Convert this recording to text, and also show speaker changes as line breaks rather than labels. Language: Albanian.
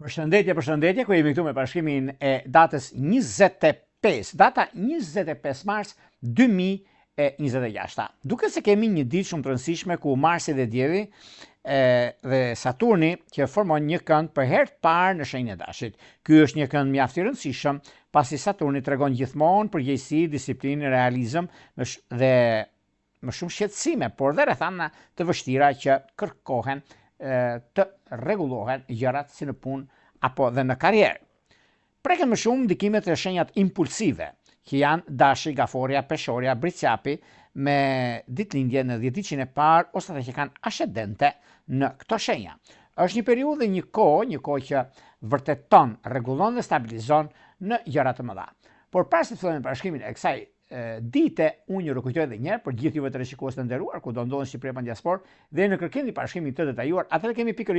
Përshëndetje, ku jemi këtu me bashkimin e datës 25, data 25 mars 2026. Duke se kemi një ditë shumë të rëndësishme ku Marsi dhe Dielli dhe Saturni që formon një kënd për herë të parë në shenjën e Dashit. Ky është një kënd mjaft i rëndësishëm, pasi Saturni tregon gjithmonë përgjegjësi, disiplinë, realizëm dhe më shumë shqetësime, por dhe rrethana të vështira që kërkohen të rregullohen gjërat si në punë apo dhe në karrierë. Preken më shumë ndikimet e shenjat impulsive, që janë Dashi, Gaforia, Peshorja, Bricjapi, me ditëlindje në 10 ditëshin e parë ose ata që kanë ascendente në këto shenja. Është një periudhë dhe një kohë që vërteton, rregullon dhe stabilizon në gjëra të mëdha. Por para se të fillojmë bashkimin e kësaj dite, unë ju rikujtoj edhe një herë për gjithë juve të rishikues të nderuar, ku do ndodhen Shqipëria apo diasporë, dhe në kërkim të bashkimit të detajuar, atëherë kemi pikërisht